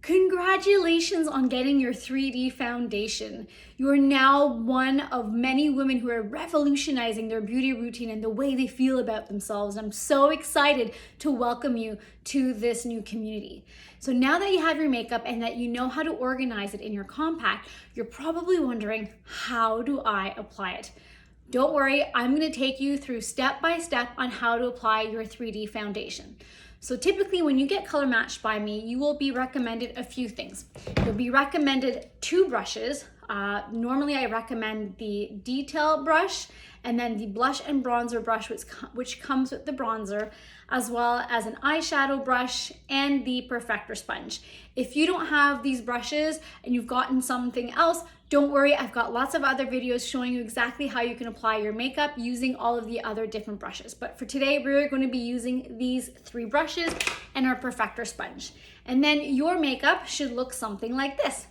Congratulations on getting your 3D foundation. You are now one of many women who are revolutionizing their beauty routine and the way they feel about themselves. I'm so excited to welcome you to this new community. So now that you have your makeup and that you know how to organize it in your compact, you're probably wondering, how do I apply it? Don't worry, I'm going to take you through step by step on how to apply your 3D foundation. So typically when you get color matched by me, you will be recommended a few things. You'll be recommended 2 brushes. Normally I recommend the detail brush and then the blush and bronzer brush, which comes with the bronzer, as well as an eyeshadow brush and the perfector sponge. If you don't have these brushes and you've gotten something else, don't worry, I've got lots of other videos showing you exactly how you can apply your makeup using all of the other different brushes. But for today, we're going to be using these 3 brushes and our perfector sponge. And then your makeup should look something like this.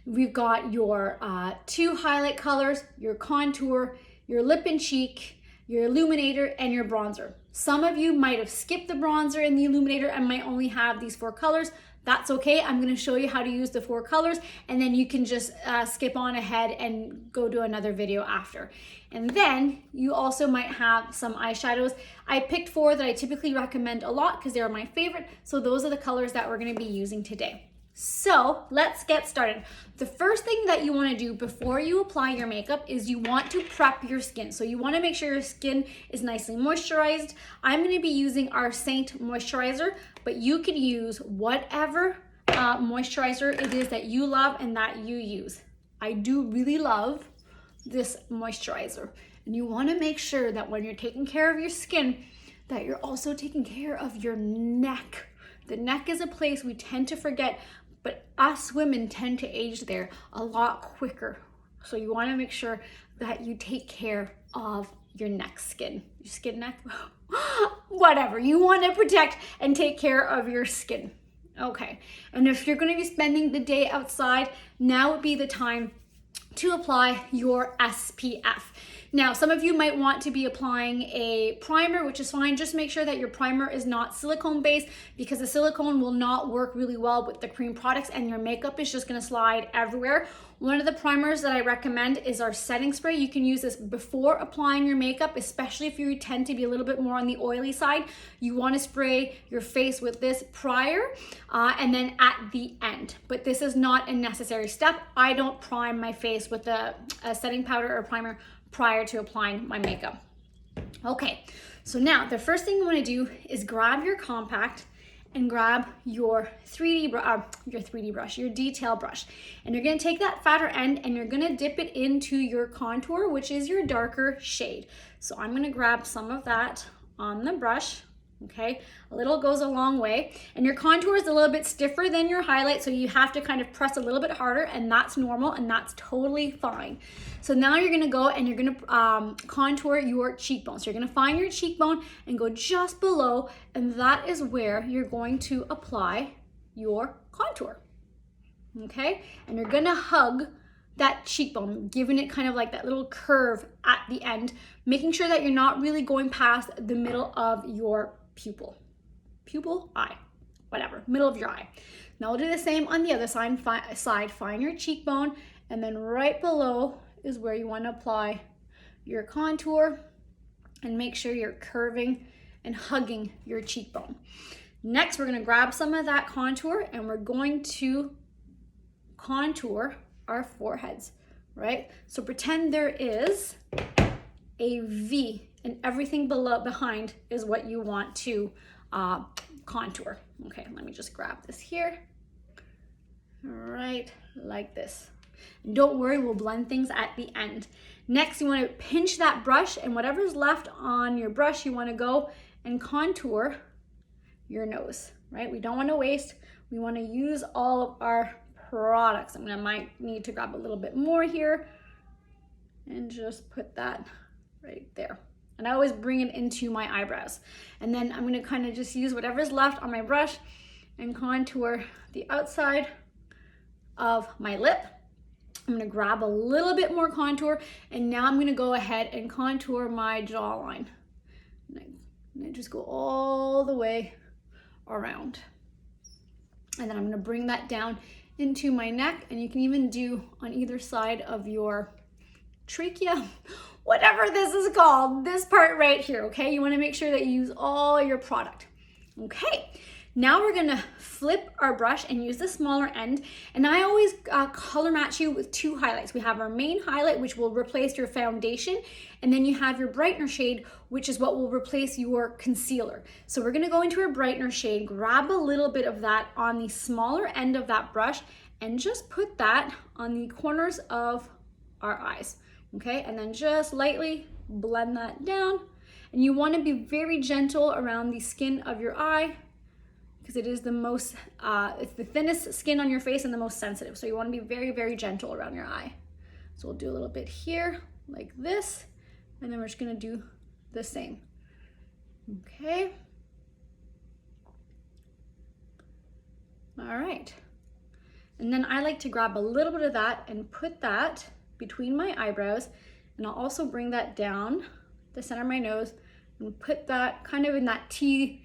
We've got your 2 highlight colors, your contour, your lip and cheek, your illuminator, and your bronzer. Some of you might have skipped the bronzer and the illuminator and might only have these 4 colors. That's okay. I'm going to show you how to use the 4 colors, and then you can just skip on ahead and go to another video after. And then you also might have some eyeshadows. I picked 4 that I typically recommend a lot because they're my favorite. So those are the colors that we're going to be using today. So let's get started. The first thing that you want to do before you apply your makeup is you want to prep your skin. So you want to make sure your skin is nicely moisturized. I'm going to be using our Saint moisturizer, but you can use whatever moisturizer it is that you love and that you use. I do really love this moisturizer. And you want to make sure that when you're taking care of your skin, that you're also taking care of your neck. The neck is a place we tend to forget, but us women tend to age there a lot quicker. So you want to make sure that you take care of your neck skin. Your skin, neck, whatever. You want to protect and take care of your skin. Okay, and if you're going to be spending the day outside, now would be the time to apply your SPF. Now, some of you might want to be applying a primer, which is fine. Just make sure that your primer is not silicone based, because the silicone will not work really well with the cream products and your makeup is just gonna slide everywhere. One of the primers that I recommend is our setting spray. You can use this before applying your makeup, especially if you tend to be a little bit more on the oily side. You wanna spray your face with this prior and then at the end. But this is not a necessary step. I don't prime my face with a setting powder or primer prior to applying my makeup. Okay, so now the first thing you want to do is grab your compact and grab your 3D brush, your detail brush. And you're going to take that fatter end and you're going to dip it into your contour, which is your darker shade. So I'm going to grab some of that on the brush. Okay, a little goes a long way, and your contour is a little bit stiffer than your highlight, so you have to kind of press a little bit harder, and that's normal and that's totally fine. So now you're gonna go and you're gonna contour your cheekbone. So you're gonna find your cheekbone and go just below, and that is where you're going to apply your contour. Okay, and you're gonna hug that cheekbone, giving it kind of like that little curve at the end, making sure that you're not really going past the middle of your pupil, eye, whatever, middle of your eye. Now we'll do the same on the other side. Find your cheekbone, and then right below is where you want to apply your contour, and make sure you're curving and hugging your cheekbone. Next, we're going to grab some of that contour and we're going to contour our foreheads, right? So pretend there is a V and everything behind is what you want to contour. Okay, let me just grab this here. Right, like this. And don't worry, we'll blend things at the end. Next, you want to pinch that brush, and whatever's left on your brush, you want to go and contour your nose, right? We don't want to waste. We want to use all of our products. Might need to grab a little bit more here and just put that right there. And I always bring it into my eyebrows. And then I'm gonna kind of just use whatever's left on my brush and contour the outside of my lip. I'm gonna grab a little bit more contour, and now I'm gonna go ahead and contour my jawline. And I just go all the way around. And then I'm gonna bring that down into my neck, and you can even do on either side of your trachea, whatever this is called, this part right here, okay? You wanna make sure that you use all your product. Okay, now we're gonna flip our brush and use the smaller end. And I always color match you with two highlights. We have our main highlight, which will replace your foundation. And then you have your brightener shade, which is what will replace your concealer. So we're gonna go into our brightener shade, grab a little bit of that on the smaller end of that brush, and just put that on the corners of our eyes, okay? And then just lightly blend that down. And you wanna be very gentle around the skin of your eye, because it is the most, it's the thinnest skin on your face and the most sensitive. So you wanna be very, very gentle around your eye. So we'll do a little bit here, like this, and then we're just gonna do the same, okay? All right. And then I like to grab a little bit of that and put that between my eyebrows, and I'll also bring that down the center of my nose and put that kind of in that T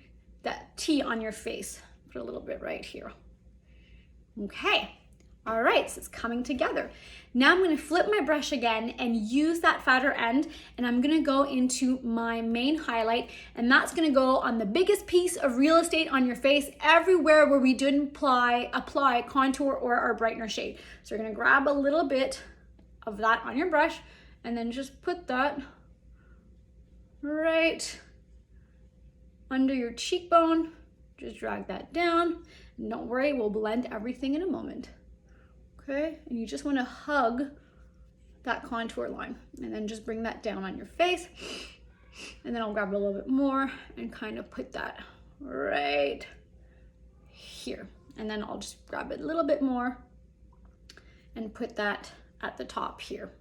on your face. Put a little bit right here. Okay, all right, so it's coming together. Now I'm gonna flip my brush again and use that fatter end, and I'm gonna go into my main highlight, and that's gonna go on the biggest piece of real estate on your face, everywhere where we didn't apply contour or our brightener shade. So you're gonna grab a little bit of that on your brush, and then just put that right under your cheekbone. Just drag that down. And don't worry, we'll blend everything in a moment. Okay, and you just wanna hug that contour line, and then just bring that down on your face. And then I'll grab a little bit more and kind of put that right here. And then I'll just grab a little bit more and put that at the top here.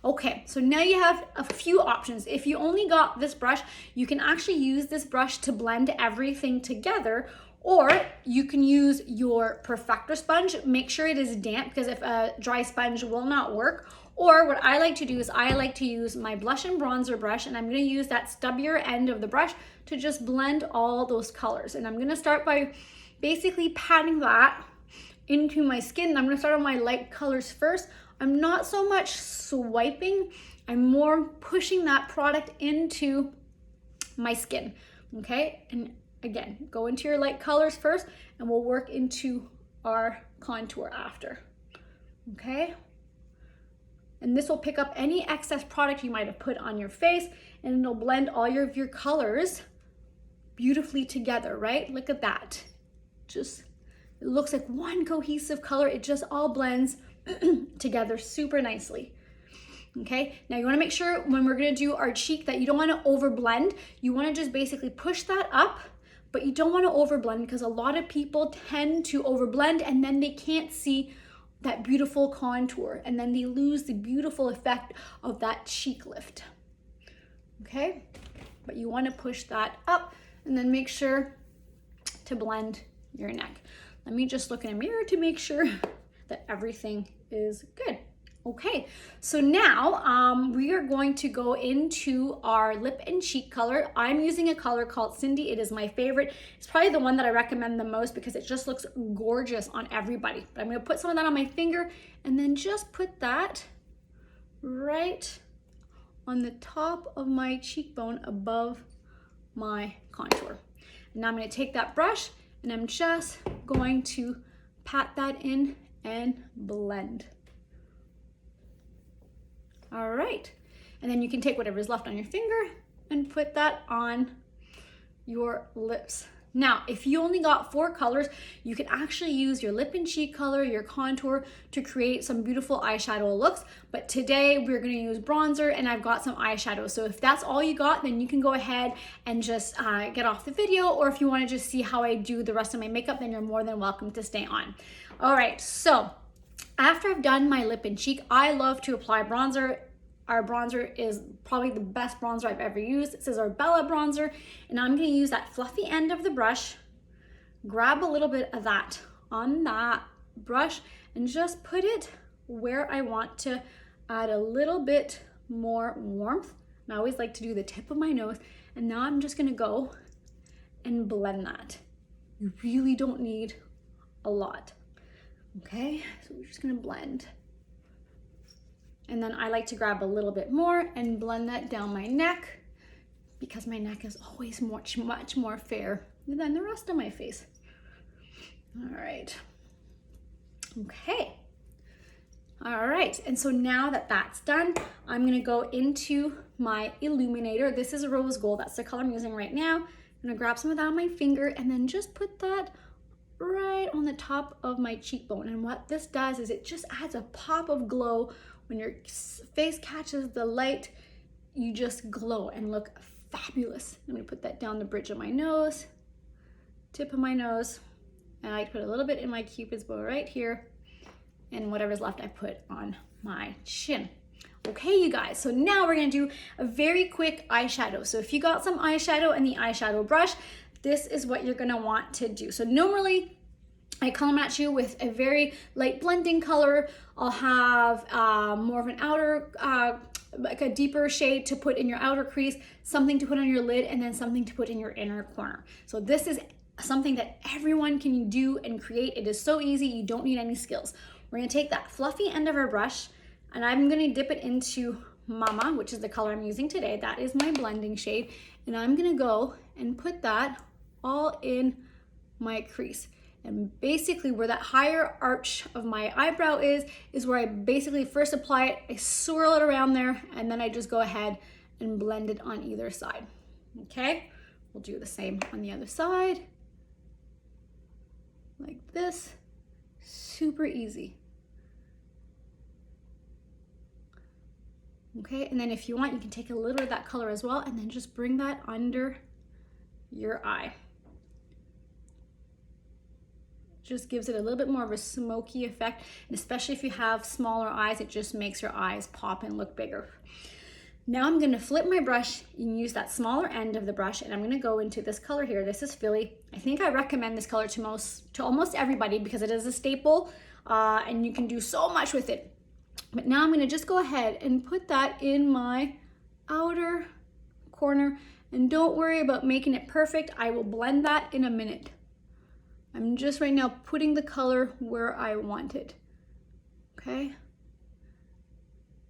Okay, so now you have a few options. If you only got this brush, you can actually use this brush to blend everything together, or you can use your perfector sponge. Make sure it is damp, because if a dry sponge will not work. Or what I like to do is I like to use my blush and bronzer brush, and I'm gonna use that stubbier end of the brush to just blend all those colors. And I'm gonna start by basically patting that into my skin. I'm gonna start on my light colors first. I'm not so much swiping, I'm more pushing that product into my skin, okay? And again, go into your light colors first, and we'll work into our contour after, okay? And this will pick up any excess product you might have put on your face, and it'll blend all of your colors beautifully together, right? Look at that. Just, it looks like one cohesive color. It just all blends together super nicely. Okay, now you want to make sure when we're going to do our cheek that you don't want to over blend. You want to just basically push that up, but you don't want to over blend, because a lot of people tend to over blend and then they can't see that beautiful contour, and then they lose the beautiful effect of that cheek lift. Okay, but you want to push that up and then make sure to blend your neck. Let me just look in a mirror to make sure that everything is good. Okay, so now we are going to go into our lip and cheek color. I'm using a color called Cindy. It is my favorite. It's probably the one that I recommend the most because it just looks gorgeous on everybody. But I'm gonna put some of that on my finger and then just put that right on the top of my cheekbone above my contour. And now I'm gonna take that brush and I'm just going to pat that in and blend. All right, and then you can take whatever's left on your finger and put that on your lips. Now, if you only got 4 colors, you can actually use your lip and cheek color, your contour, to create some beautiful eyeshadow looks. But today we're gonna use bronzer, and I've got some eyeshadow. So if that's all you got, then you can go ahead and just get off the video, or if you wanna just see how I do the rest of my makeup, then you're more than welcome to stay on. All right, so after I've done my lip and cheek, I love to apply bronzer. Our bronzer is probably the best bronzer I've ever used. This is our Bella bronzer, and I'm gonna use that fluffy end of the brush, grab a little bit of that on that brush, and just put it where I want to add a little bit more warmth. And I always like to do the tip of my nose, and now I'm just gonna go and blend that. You really don't need a lot. Okay, so we're just gonna blend. And then I like to grab a little bit more and blend that down my neck, because my neck is always much more fair than the rest of my face. All right. Okay. All right, and so now that that's done, I'm gonna go into my illuminator. This is rose gold, that's the color I'm using right now. I'm gonna grab some of that on my finger and then just put that right on the top of my cheekbone. And what this does is it just adds a pop of glow. When your face catches the light, you just glow and look fabulous. I'm gonna put that down the bridge of my nose, tip of my nose, and I put a little bit in my Cupid's bow right here, and whatever's left I put on my chin. Okay, you guys, so now we're gonna do a very quick eyeshadow. So if you got some eyeshadow and the eyeshadow brush, this is what you're gonna want to do. So normally, I color match you with a very light blending color. I'll have more of an outer, like a deeper shade to put in your outer crease, something to put on your lid, and then something to put in your inner corner. So this is something that everyone can do and create. It is so easy, you don't need any skills. We're gonna take that fluffy end of our brush, and I'm gonna dip it into Mama, which is the color I'm using today. That is my blending shade. And I'm gonna go and put that all in my crease. And basically where that higher arch of my eyebrow is where I basically first apply it, I swirl it around there, and then I just go ahead and blend it on either side. Okay, we'll do the same on the other side. Like this, super easy. Okay, and then if you want, you can take a little of that color as well, and then just bring that under your eye. Just gives it a little bit more of a smoky effect, and especially if you have smaller eyes, it just makes your eyes pop and look bigger. Now I'm gonna flip my brush and use that smaller end of the brush, and I'm gonna go into this color here. This is Philly. I think I recommend this color to almost everybody because it is a staple, and you can do so much with it. But now I'm gonna just go ahead and put that in my outer corner, and don't worry about making it perfect. I will blend that in a minute. I'm just right now putting the color where I want it, okay?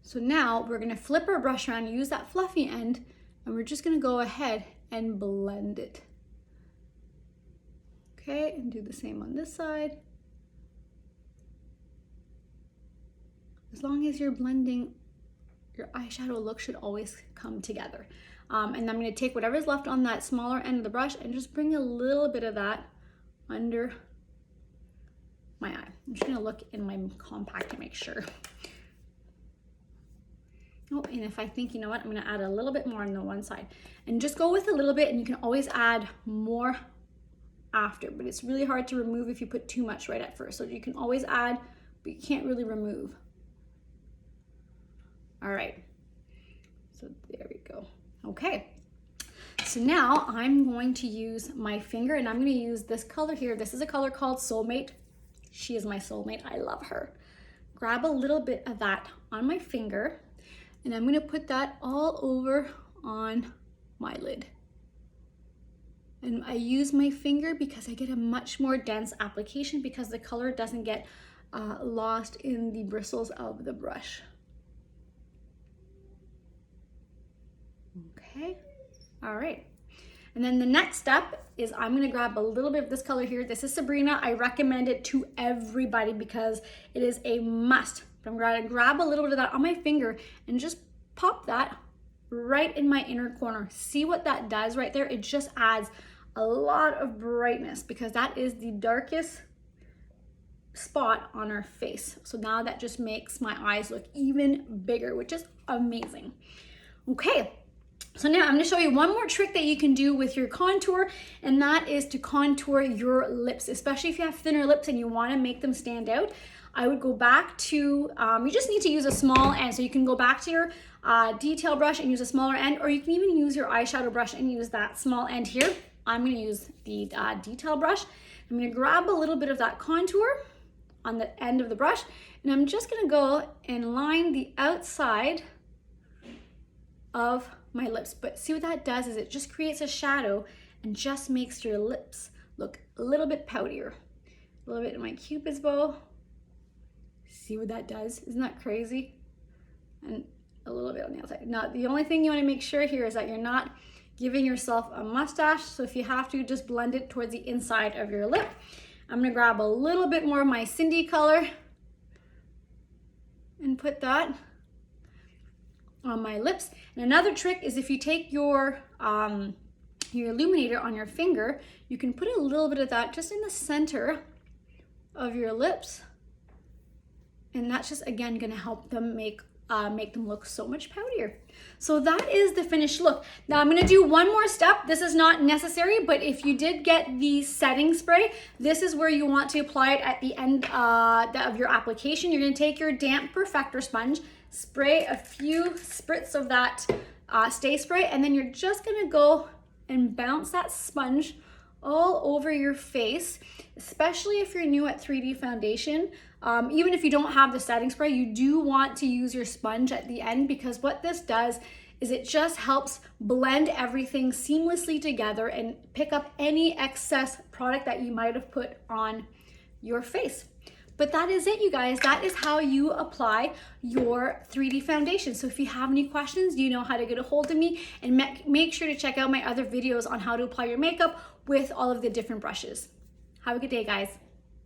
So now we're gonna flip our brush around, use that fluffy end, and we're just gonna go ahead and blend it. Okay, and do the same on this side. As long as you're blending, your eyeshadow look should always come together. And I'm gonna take whatever's left on that smaller end of the brush and just bring a little bit of that under my eye. I'm just gonna look in my compact to make sure. Oh, and if I think, you know what, I'm gonna add a little bit more on the one side. And just go with a little bit, and you can always add more after, but it's really hard to remove if you put too much right at first. So you can always add, but you can't really remove. All right, so there we go. Okay. So now I'm going to use my finger, and I'm going to use this color here. This is a color called Soulmate. She is my soulmate. I love her. Grab a little bit of that on my finger, and I'm going to put that all over on my lid. And I use my finger because I get a much more dense application because the color doesn't get lost in the bristles of the brush. Okay. All right, and then the next step is I'm gonna grab a little bit of this color here. This is Sabrina. I recommend it to everybody because it is a must. But I'm gonna grab a little bit of that on my finger and just pop that right in my inner corner. See what that does right there? It just adds a lot of brightness because that is the darkest spot on our face. So now that just makes my eyes look even bigger, which is amazing. Okay. So now I'm gonna show you one more trick that you can do with your contour, and that is to contour your lips, especially if you have thinner lips and you wanna make them stand out. I would go back to, you just need to use a small end. So you can go back to your detail brush and use a smaller end, or you can even use your eyeshadow brush and use that small end here. I'm gonna use the detail brush. I'm gonna grab a little bit of that contour on the end of the brush, and I'm just gonna go and line the outside of my lips. But see what that does is it just creates a shadow and just makes your lips look a little bit poutier. A little bit in my Cupid's bow. See what that does? Isn't that crazy? And a little bit on the outside. Now, the only thing you want to make sure here is that you're not giving yourself a mustache. So if you have to, just blend it towards the inside of your lip. I'm gonna grab a little bit more of my Cindy color and put that on my lips. And another trick is if you take your illuminator on your finger, you can put a little bit of that just in the center of your lips. And that's just, again, gonna help them make them look so much poutier. So that is the finished look. Now I'm gonna do one more step. This is not necessary, but if you did get the setting spray, this is where you want to apply it at the end of your application. You're gonna take your damp perfector sponge, spray a few spritz of that Stay Spray, and then you're just gonna go and bounce that sponge all over your face, especially if you're new at 3D foundation. Even if you don't have the setting spray, you do want to use your sponge at the end, because what this does is it just helps blend everything seamlessly together and pick up any excess product that you might have put on your face. But that is it, you guys. That is how you apply your 3D foundation. So if you have any questions, you know how to get a hold of me, and make sure to check out my other videos on how to apply your makeup with all of the different brushes. Have a good day, guys.